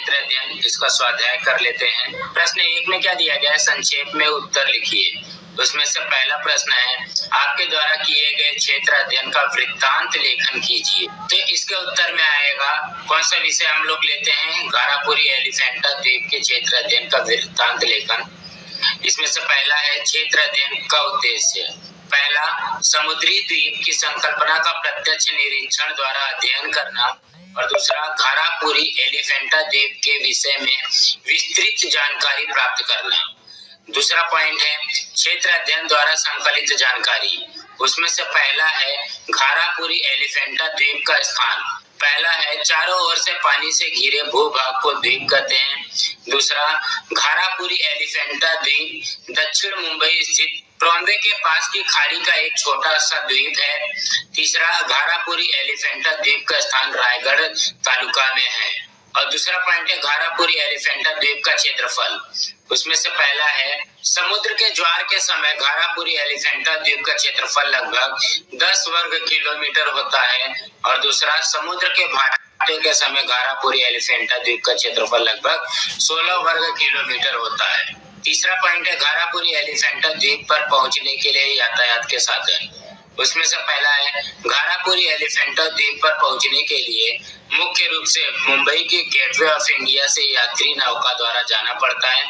क्षेत्र अध्ययन, इसका स्वाध्याय कर लेते हैं। प्रश्न 1 में क्या दिया गया है, संक्षेप में उत्तर लिखिए। उसमें से पहला प्रश्न है, आपके द्वारा किए गए क्षेत्र अध्ययन का वृत्तांत लेखन कीजिए। तो इसके उत्तर में आएगा, कौन सा विषय हम लोग लेते हैं, घारापुरी एलिफेंटा द्वीप के क्षेत्र अध्ययन का वृत्तांत लेखन। इसमें से पहला है क्षेत्र अध्ययन का उद्देश्य। पहला, समुद्री द्वीप की संकल्पना का प्रत्यक्ष निरीक्षण द्वारा अध्ययन करना, और दूसरा, घारापुरी एलिफेंटा द्वीप के विषय में विस्तृत जानकारी प्राप्त करना। दूसरा पॉइंट है क्षेत्र अध्ययन द्वारा संकलित जानकारी। उसमें से पहला है घारापुरी एलिफेंटा द्वीप का स्थान। पहला है, चारों ओर से पानी से घिरे भूभाग को द्वीप कहते हैं। दूसरा, घारापुरी एलिफेंटा द्वीप दक्षिण मुंबई स्थित ट्रॉम्बे के पास की खाड़ी का एक छोटा सा द्वीप है। तीसरा, घारापुरी एलिफेंटा द्वीप का स्थान रायगढ़ तालुका में है। और दूसरा पॉइंट है घारापुरी एलिफेंटा द्वीप का क्षेत्रफल। उसमें से पहला है, समुद्र के ज्वार के समय घारापुरी एलिफेंटा द्वीप का क्षेत्रफल लगभग 10 वर्ग किलोमीटर होता है, और दूसरा, समुद्र के भाटे के समय घारापुरी एलिफेंटा द्वीप का क्षेत्रफल लगभग 16 वर्ग किलोमीटर होता है। तीसरा पॉइंट है घारापुरी एलिफेंटा द्वीप पर पहुंचने के लिए यातायात के साधन। उसमें से पहला है, घारापुरी एलिफेंटा द्वीप पर पहुंचने के लिए मुख्य रूप से मुंबई के गेटवे ऑफ इंडिया से यात्री नौका द्वारा जाना पड़ता है।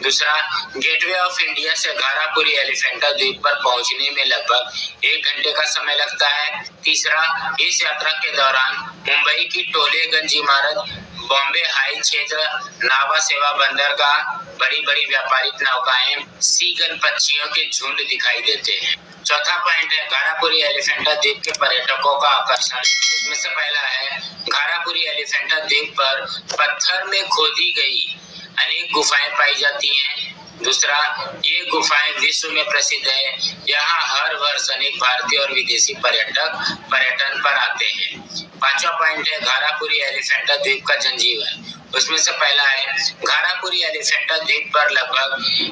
दूसरा, गेटवे ऑफ इंडिया से घारापुरी एलिफेंटा द्वीप पर पहुंचने में लगभग 1 घंटे का समय लगता है। तीसरा, इस यात्रा के दौरान मुंबई की टोलेगंज इमारत, बॉम्बे हाई क्षेत्र, नावा सेवा बंदरगाह, बड़ी बड़ी व्यापारिक नौकाएं, सीगन पक्षियों के झुंड दिखाई देते हैं। चौथा पॉइंट है घारापुरी एलिफेंटा द्वीप के पर्यटकों का आकर्षण। इसमें से पहला है, घारापुरी एलिफेंटा द्वीप पर पत्थर में खोदी गई अनेक गुफाएं पाई जाती हैं। दूसरा, ये गुफाएं विश्व में प्रसिद्ध है। यहाँ हर वर्ष अनेक भारतीय और विदेशी पर्यटक पर्यटन पर आते हैं। पांचवा पॉइंट है घारापुरी एलिफेंटा द्वीप का जनजीवन। उसमें से पहला है, घारापुरी एलिफेंटा द्वीप पर लगभग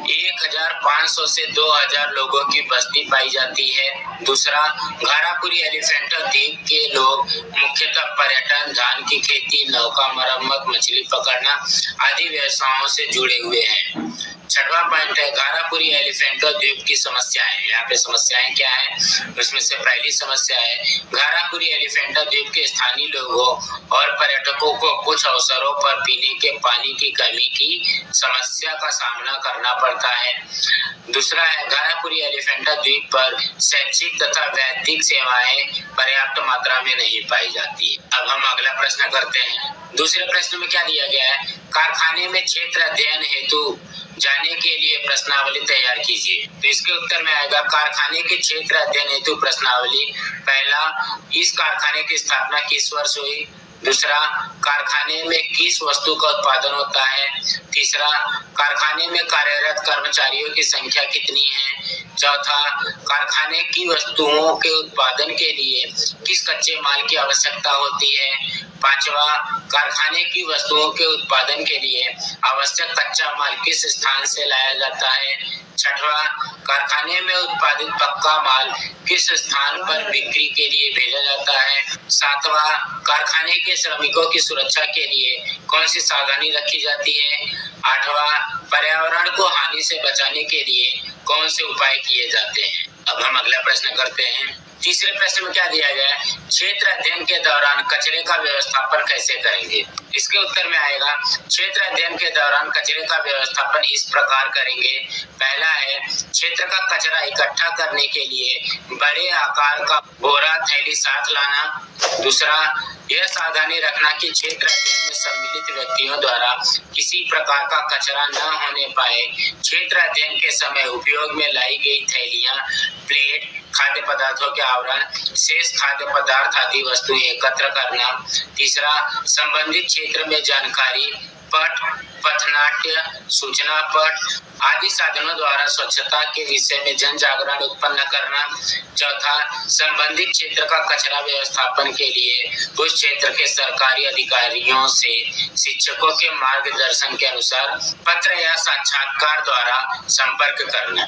1500 से 2000 लोगों की बस्ती पाई जाती है। दूसरा, घारापुरी एलिफेंटा द्वीप के लोग मुख्यतः पर्यटन, धान की खेती, नौका मरम्मत, मछली पकड़ना आदि व्यवसायों से जुड़े हुए हैं। छठवां पॉइंट है घारापुरी एलिफेंटा द्वीप की समस्याएं। यहाँ पे समस्याएं क्या है, उसमें से पहली समस्या है, घारापुरी एलिफेंटा द्वीप के स्थानीय लोगों और पर्यटकों को कुछ अवसरों पर पीने के पानी की कमी की समस्या का सामना करना पड़ता है। दूसरा है, घारापुरी एलिफेंटा द्वीप पर शैक्षिक तथा वैद्यिक सेवाएं पर्याप्त मात्रा में नहीं पाई जाती। अब हम अगला प्रश्न करते हैं। दूसरे प्रश्न में क्या दिया गया है, कारखाने में क्षेत्र अध्ययन हेतु जाने के लिए प्रश्नावली तैयार कीजिए। तो इसके उत्तर में आएगा, कारखाने के क्षेत्र अध्ययन हेतु प्रश्नावली। पहला, इस कारखाने की स्थापना किस वर्ष हुई। दूसरा, कारखाने में किस वस्तु का उत्पादन होता है। तीसरा, कारखाने में कार्यरत कर्मचारियों की संख्या कितनी है। चौथा, कारखाने की वस्तुओं के उत्पादन के लिए किस कच्चे माल की आवश्यकता होती है। पांचवा, कारखाने की वस्तुओं के उत्पादन के लिए आवश्यक कच्चा माल किस स्थान से लाया जाता है। छठवां, कारखाने में उत्पादित पक्का माल किस स्थान पर बिक्री के लिए भेजा जाता है। सातवां, कारखाने के श्रमिकों की सुरक्षा के लिए कौन सी सावधानी रखी जाती है। आठवां, पर्यावरण को हानि से बचाने के लिए कौन से उपाय किए जाते हैं। अब हम अगला प्रश्न करते हैं। तीसरे प्रश्न में क्या दिया गया है, क्षेत्र अध्ययन के दौरान कचरे का व्यवस्थापन कैसे करेंगे। इसके उत्तर में आएगा, क्षेत्र अध्ययन के दौरान कचरे का व्यवस्थापन इस प्रकार करेंगे। पहला है, क्षेत्र का कचरा इकट्ठा करने के लिए बड़े आकार का बोरा थैली साथ लाना। दूसरा, यह सावधानी रखना कि क्षेत्र अध्ययन में सम्मिलित व्यक्तियों द्वारा किसी प्रकार का कचरा न होने पाए। क्षेत्र अध्ययन के समय उपयोग में लाई गई थैलियां, प्लेट, खाद्य पदार्थों के आवरण, शेष खाद्य पदार्थ आदि वस्तुएं एकत्र करना। तीसरा, संबंधित क्षेत्र में जानकारी पट, पथनाट्य, सूचना पट आदि साधनों द्वारा स्वच्छता के विषय में जन जागरण उत्पन्न करना। चौथा, संबंधित क्षेत्र का कचरा व्यवस्थापन के लिए उस क्षेत्र के सरकारी अधिकारियों से शिक्षकों के मार्गदर्शन के अनुसार पत्र या साक्षात्कार द्वारा संपर्क करना।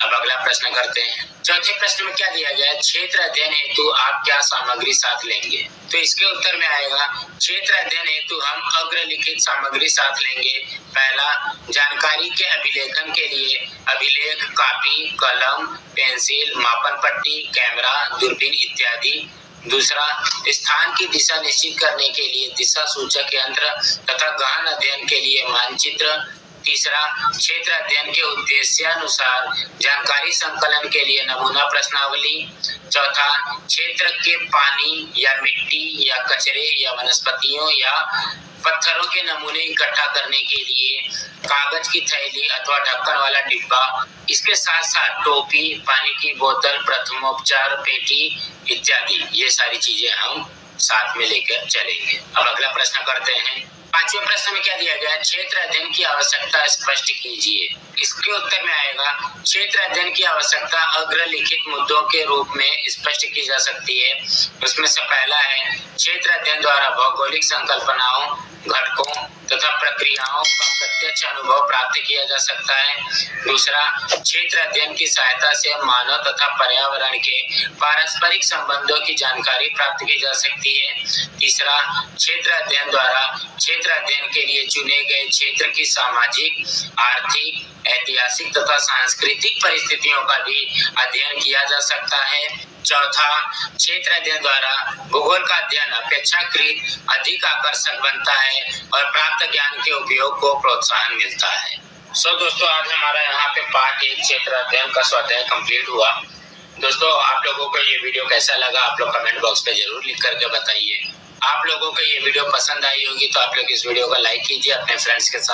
अब अगला प्रश्न करते हैं। चौथे प्रश्न में क्या दिया गया है, क्षेत्र अध्ययन हेतु आप क्या सामग्री साथ लेंगे। तो इसके उत्तर में आएगा, क्षेत्र अध्ययन हेतु हम अग्रलिखित सामग्री साथ लेंगे। पहला, जानकारी के अभिलेखन के लिए अभिलेख, कापी, कलम, पेंसिल, मापन पट्टी, कैमरा, दूरबीन इत्यादि। दूसरा, स्थान की दिशा निश्चित करने के लिए दिशा सूचक यंत्र तथा गहन अध्ययन के लिए मानचित्र। तीसरा, क्षेत्र अध्ययन के उद्देश्यानुसार जानकारी संकलन के लिए नमूना प्रश्नावली। चौथा, क्षेत्र के पानी या मिट्टी या कचरे या वनस्पतियों या पत्थरों के नमूने इकट्ठा करने के लिए कागज की थैली अथवा ढक्कन वाला डिब्बा। इसके साथ साथ टोपी, पानी की बोतल, प्रथमोपचार पेटी इत्यादि, ये सारी चीजें हम साथ में लेकर चलेंगे। अब अगला प्रश्न करते हैं। पांचवें प्रश्न में क्या दिया गया है, क्षेत्र अध्ययन की आवश्यकता स्पष्ट कीजिए। इसके उत्तर में आएगा, क्षेत्र अध्ययन की आवश्यकता अग्रलिखित मुद्दों के रूप में स्पष्ट की जा सकती है। उसमें से पहला है, क्षेत्र अध्ययन द्वारा भौगोलिक संकल्पनाओं, घटकों तथा प्रक्रियाओं का प्रत्यक्ष अनुभव प्राप्त किया जा सकता है। दूसरा, क्षेत्र अध्ययन की सहायता से मानव तथा पर्यावरण के पारस्परिक संबंधों की जानकारी प्राप्त की जा सकती है। तीसरा, क्षेत्र अध्ययन द्वारा क्षेत्र अध्ययन के लिए चुने गए क्षेत्र की सामाजिक, आर्थिक, ऐतिहासिक तथा सांस्कृतिक परिस्थितियों का भी अध्ययन किया जा सकता है। चौथा, क्षेत्र अध्ययन द्वारा भूगोल का अध्ययन अपेक्षाकृत अधिक आकर्षक बनता है और प्राप्त ज्ञान के उपयोग को प्रोत्साहन मिलता है। दोस्तों, आज हमारा यहाँ पे पार्ट 1 क्षेत्र अध्ययन का स्वाध्याय कंप्लीट हुआ। दोस्तों, आप लोगों को ये वीडियो कैसा लगा, आप लोग कमेंट बॉक्स पे जरूर लिख करके बताइए। आप लोगों को ये वीडियो पसंद आई होगी तो आप लोग इस वीडियो को लाइक कीजिए, अपने फ्रेंड्स के साथ